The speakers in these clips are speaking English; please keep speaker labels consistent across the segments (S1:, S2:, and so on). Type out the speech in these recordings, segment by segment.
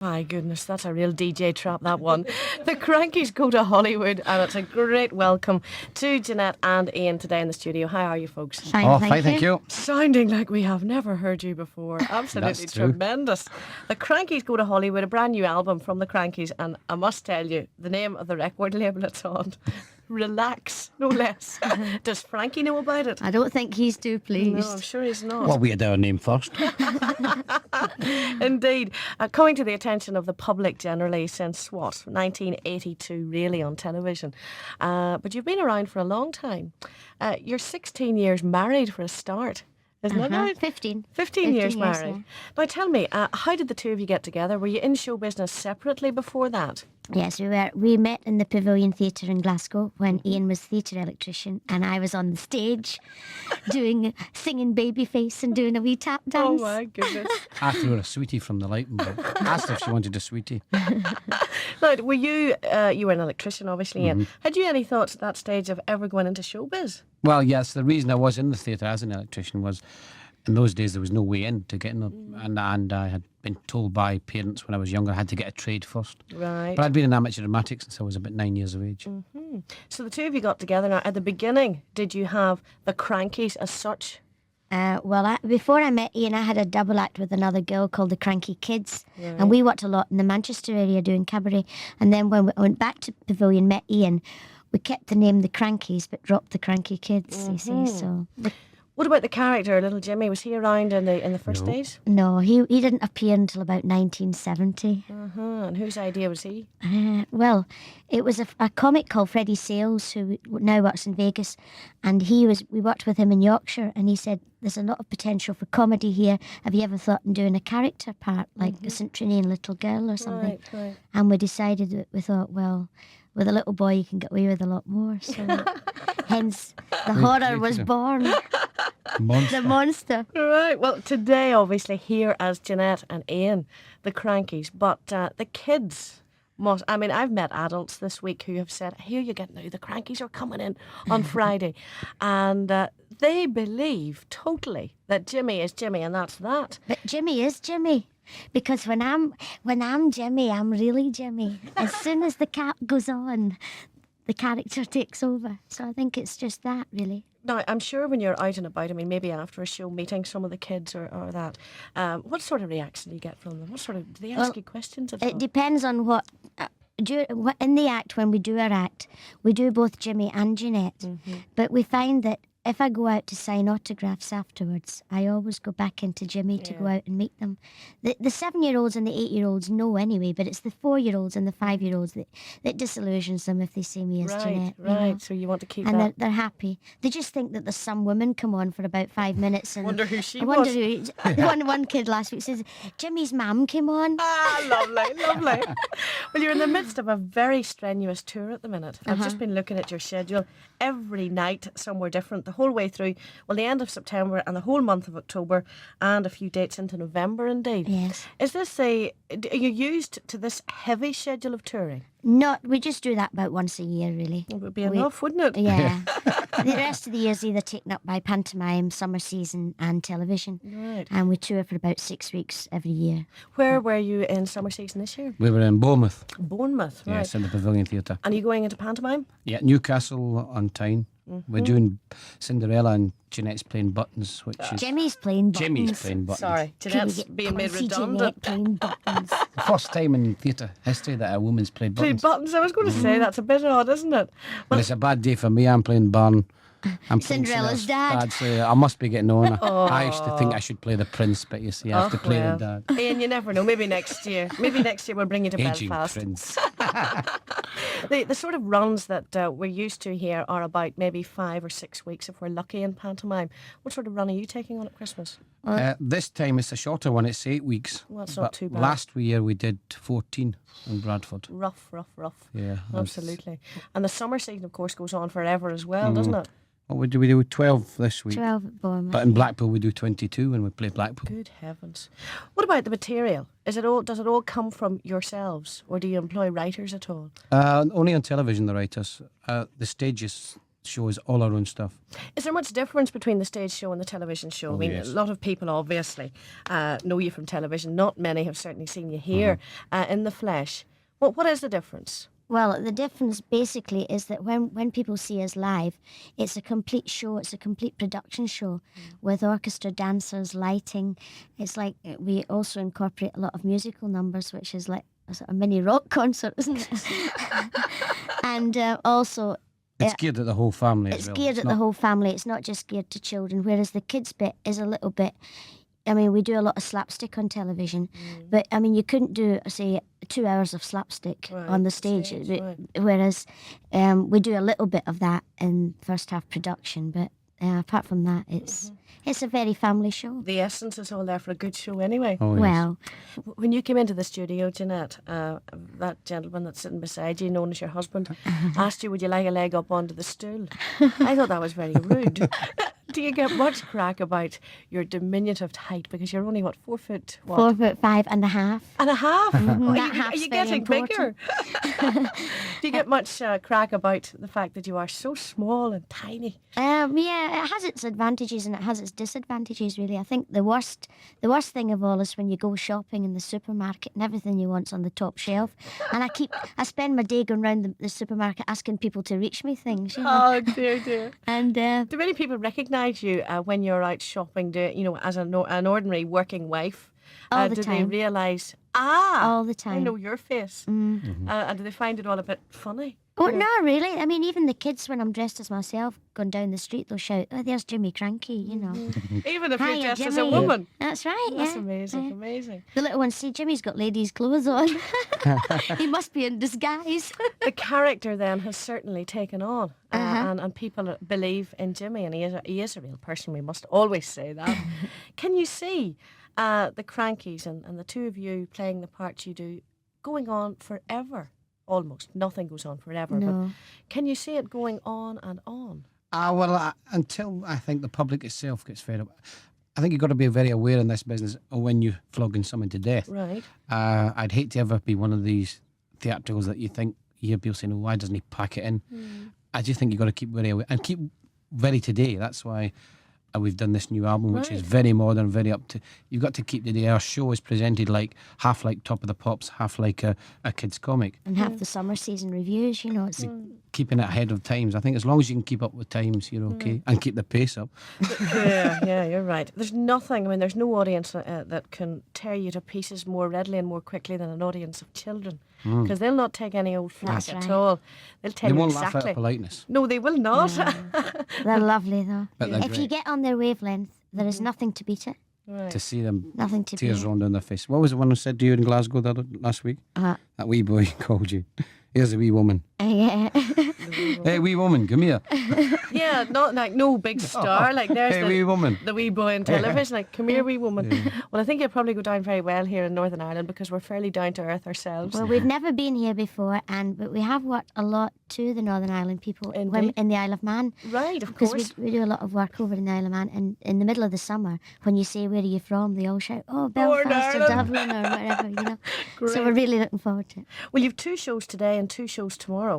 S1: My goodness, that's a real DJ trap, that one. The Krankies go to Hollywood, and it's a great welcome to Jeanette and Ian today in the studio. How are you, folks?
S2: Fine, thank you.
S1: Sounding like we have never heard you before. Absolutely
S2: That's true.
S1: tremendous. The Krankies go to Hollywood, a brand new album from the Krankies, and I must tell you, the name of the record label it's on, Relax, no less. Does Frankie know about it?
S3: I don't think he's too pleased.
S1: No, I'm sure he's not.
S2: Well, we had our name first.
S1: Indeed. Coming to the attention of the public generally since, 1982 really on television. But you've been around for a long time. You're 16 years married for a start. Isn't that right?
S3: 15.
S1: 15 years married.
S3: Yeah.
S1: Now tell me, how did the two of you get together? Were you in show business separately before that?
S3: Yes, we were. We met in the Pavilion Theatre in Glasgow when Ian was theatre electrician and I was on the stage singing Babyface and doing a wee tap
S1: Oh
S3: dance.
S1: my goodness.
S2: I threw her a sweetie from the lighting bulb. Asked if she wanted a sweetie.
S1: Now, were you were an electrician obviously, Ian. Had you any thoughts at that stage of ever going into showbiz?
S2: Well, yes, the reason I was in the theatre as an electrician was in those days there was no way in to getting up. And I had been told by parents when I was younger I had to get a trade first.
S1: Right.
S2: But I'd been an amateur dramatic since I was about 9 years of age.
S1: So the two of you got together. Now, at the beginning, did you have the Krankies as such?
S3: Before I met Ian, I had a double act with another girl called the Cranky Kids. Right. And we worked a lot in the Manchester area doing cabaret. And then when I went back to Pavilion, met Ian, we kept the name the Krankies but dropped the Cranky Kids, you see. So
S1: What about the character, little Jimmy? Was he around in the first days?
S3: no, he didn't appear until about 1970.
S1: And whose idea was he?
S3: Well, it was a comic called Freddie Sales, who now works in Vegas, and we worked with him in Yorkshire, and he said, there's a lot of potential for comedy here. Have you ever thought in doing a character part, like a St. Trinian little girl or something?
S1: Right.
S3: And we decided that we thought, well, with a little boy you can get away with a lot more, so hence the horror was born.
S2: Monster.
S3: The monster.
S1: Right. Well, today, obviously, here as Jeanette and Ian, the Krankies, but the kids must. I mean, I've met adults this week who have said, "Here you get now, the Krankies are coming in on Friday," and they believe totally that Jimmy is Jimmy, and that's that.
S3: But Jimmy is Jimmy. Because when I'm Jimmy, I'm really Jimmy. As soon as the cap goes on, the character takes over. So I think it's just that, really.
S1: Now, I'm sure when you're out and about, I mean, maybe after a show, meeting some of the kids or that, what sort of reaction do you get from them? Do they ask you questions at all?
S3: It depends on what... in the act, when we do our act, we do both Jimmy and Jeanette. But we find that if I go out to sign autographs afterwards, I always go back into Jimmy to go out and meet them. The 7-year-olds and the 8-year-olds know anyway, but it's the 4-year-olds and the 5-year-olds that disillusions them if they see me as Jeanette.
S1: Right,
S3: you know?
S1: so you want to keep
S3: and
S1: that.
S3: they're happy. They just think that there's some woman come on for about 5 minutes. And
S1: Wonder who she
S3: I wonder one kid last week says, Jimmy's mum came on.
S1: Ah, lovely. Well, you're in the midst of a very strenuous tour at the minute. I've just been looking at your schedule. Every night, somewhere different, the whole way through. Well, the end of September and the whole month of October, and a few dates into November, indeed.
S3: Yes.
S1: Is this are you used to this heavy schedule of touring?
S3: We just do that about once a year, really.
S1: It would be enough, wouldn't it?
S3: Yeah. The rest of the year is either taken up by pantomime, summer season and television.
S1: Right.
S3: And we tour for about 6 weeks every year.
S1: Where were you in summer season this year?
S2: We were in Bournemouth.
S1: Bournemouth, right.
S2: Yes, in the Pavilion Theatre.
S1: And are you going into pantomime?
S2: Yeah, Newcastle on Tyne. We're doing Cinderella and Jeanette's playing Buttons, which is...
S3: Jimmy's playing buttons.
S2: Jimmy's playing Buttons.
S1: Sorry, Jeanette's being made
S3: Quincy
S1: redundant.
S3: Jeanette playing buttons.
S2: The first time in theatre history that a woman's played Buttons.
S1: Buttons, I was going to say, that's a bit odd, isn't it?
S2: Well, it's a bad day for me. I'm playing Barn. I'm playing
S3: Cinderella's dad.
S2: So I must be getting on. I used to think I should play the prince, but you see, I have to play the dad.
S1: Ian, you never know. Maybe next year. We'll bring you to
S2: Aging
S1: Belfast.
S2: prince.
S1: The sort of runs that we're used to here are about maybe 5 or 6 weeks if we're lucky in pantomime. What sort of run are you taking on at Christmas?
S2: This time it's a shorter one. It's 8 weeks.
S1: Well, that's not too bad.
S2: Last year we did 14 in Bradford.
S1: Rough.
S2: Yeah,
S1: Absolutely. And the summer season, of course, goes on forever as well, doesn't it?
S2: What do we do? 12 this week.
S3: 12 at Bournemouth.
S2: But in Blackpool we do 22 when we play Blackpool.
S1: Good heavens. What about the material? Does it all come from yourselves, or do you employ writers at all?
S2: Only on television, the writers. The stage is show is all our own stuff.
S1: Is there much difference between the stage show and the television show? I mean,
S2: yes.
S1: a lot of people obviously know you from television. Not many have certainly seen you here in the flesh. What is the difference?
S3: Well, the difference basically is that when people see us live, it's a complete show, it's a complete production show with orchestra, dancers, lighting. It's like we also incorporate a lot of musical numbers, which is like a sort of mini rock concert, isn't it? And also...
S2: It's geared at the whole family.
S3: It's
S2: as well.
S3: geared at the whole family. It's not just geared to children, whereas the kids' bit is a little bit... I mean, we do a lot of slapstick on television, but I mean, you couldn't do, say, 2 hours of slapstick on the stage, whereas we do a little bit of that in first half production, but apart from that, it's a very family show.
S1: The essence is all there for a good show anyway.
S2: Oh, yes.
S3: Well,
S1: When you came into the studio, Jeanette, that gentleman that's sitting beside you, known as your husband, asked you, would you like a leg up onto the stool? I thought that was very rude. Do you get much crack about your diminutive height? Because you're only, 4 foot, what?
S3: 4'5" and a half.
S1: And a half? Oh,
S3: That
S1: are
S3: half's
S1: you
S3: very
S1: getting bigger?
S3: important.
S1: Do you get much crack about the fact that you are so small and tiny?
S3: Yeah, it has its advantages and it has its disadvantages, really. I think the worst thing of all is when you go shopping in the supermarket and everything you want's on the top shelf. And I spend my day going around the supermarket asking people to reach me things, you know.
S1: Oh, dear.
S3: And
S1: Do many people recognise you when you're out shopping, as an ordinary working wife?
S3: All the
S1: do they
S3: time.
S1: realise,
S3: all the time.
S1: I know your face? And do they find it all a bit funny?
S3: Oh, no, really. I mean, even the kids, when I'm dressed as myself, going down the street, they'll shout, "Oh, there's Jimmy Krankie," you know.
S1: Even if you're
S3: Hiya,
S1: dressed as a
S3: Jimmy.
S1: woman?
S3: That's right,
S1: That's
S3: yeah.
S1: amazing, amazing.
S3: The little ones see Jimmy's got ladies' clothes on. He must be in disguise.
S1: The character then has certainly taken on, and people believe in Jimmy, and he is a real person. We must always say that. Can you see the Krankies and the two of you playing the parts you do going on forever? Almost nothing goes on forever.
S3: No.
S1: But can you see it going on and on?
S2: Until I think the public itself gets fed up. I think you've got to be very aware in this business of when you're flogging someone to death.
S1: Right.
S2: I'd hate to ever be one of these theatricals that you hear people saying, "Oh, why doesn't he pack it in?" I just think you've got to keep very aware and keep very today. That's why we've done this new album, which is very modern, very up to... You've got to keep today. Our show is presented half like Top of the Pops, half like a kid's comic.
S3: And have the summer season reviews, you know. It's
S2: Keeping it ahead of times. I think as long as you can keep up with times, you're okay. And keep the pace up.
S1: Yeah, you're right. There's nothing, there's no audience that can tear you to pieces more readily and more quickly than an audience of children. Because they'll not take any old flack
S3: That's
S1: at
S3: right.
S1: all. They'll tell
S2: They
S1: you
S2: won't
S1: exactly.
S2: laugh out of politeness.
S1: No, they will not.
S3: They're lovely, though.
S2: But they're
S3: If you
S2: great.
S3: get on their wavelength, there is nothing to beat it.
S1: Right.
S2: To see them
S3: Nothing to beat
S2: tears
S3: it.
S2: rolling down their face. What was the one who said to you in Glasgow last week? That wee boy called you. Here's a wee woman.
S3: Yeah.
S2: Hey, wee woman, come here.
S1: Yeah, not like no big star. Like there's
S2: Hey, wee woman.
S1: the wee boy in television. Like, come here, wee woman. Well, I think you'll probably go down very well here in Northern Ireland because we're fairly down to earth ourselves.
S3: Well, we've never been here before, but we have worked a lot to the Northern Ireland people
S1: Indeed.
S3: in the Isle of Man.
S1: Right, of
S3: Because
S1: course.
S3: we do a lot of work over in the Isle of Man, and in the middle of the summer, when you say, "Where are you from?" they all shout, "Oh, Belfast or
S1: Ireland."
S3: Dublin or whatever, you know.
S1: Great.
S3: So we're really looking forward to it.
S1: Well, you've 2 shows today and 2 shows tomorrow.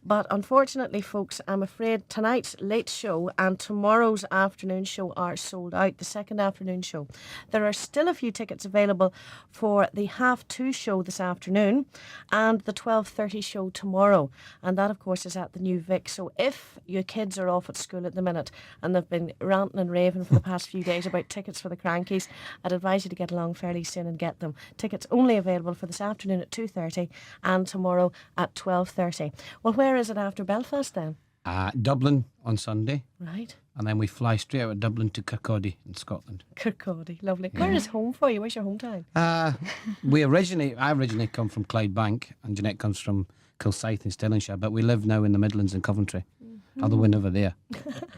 S1: But unfortunately, folks, I'm afraid tonight's late show and tomorrow's afternoon show are sold out, the second afternoon show. There are still a few tickets available for the 2:30 show this afternoon and the 12:30 show tomorrow. And that, of course, is at the New Vic. So if your kids are off at school at the minute and they've been ranting and raving for the past few days about tickets for the Krankies, I'd advise you to get along fairly soon and get them. Tickets only available for this afternoon at 2:30 and tomorrow at 12:30. Well, where is it after Belfast then?
S2: Dublin on Sunday.
S1: Right.
S2: And then we fly straight out of Dublin to Kirkcaldy in Scotland.
S1: Kirkcaldy, lovely. Where is home for you? Where's your hometown?
S2: I originally come from Clydebank, and Jeanette comes from Kilsyth in Stirlingshire, but we live now in the Midlands in Coventry, although we're never there.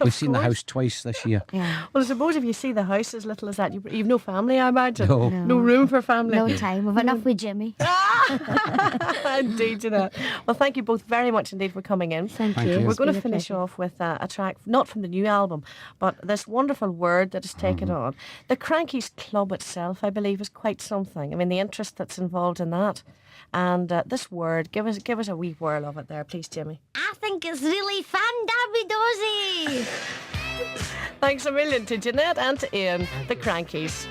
S2: We've seen the house twice this year.
S3: Yeah.
S1: Well, I suppose if you see the house as little as that, you've no family, I imagine.
S2: No.
S1: No room for family.
S3: No time. We've enough with Jimmy.
S1: Indeed, Jeanette. Well, thank you both very much indeed for coming in.
S3: Thank
S2: Thank
S3: you.
S2: you.
S1: We're
S3: It's
S1: going
S3: been
S1: to
S3: a
S1: finish
S3: pleasure.
S1: off with a track, not from the new album, but this wonderful word that has taken on. The Krankies Club itself, I believe, is quite something. I mean, the interest that's involved in that. And this word, give us a wee whirl of it there, please, Jimmy.
S3: I think it's really fun, Dabby Dozy.
S1: Thanks a million to Jeanette and to Ian, the Krankies.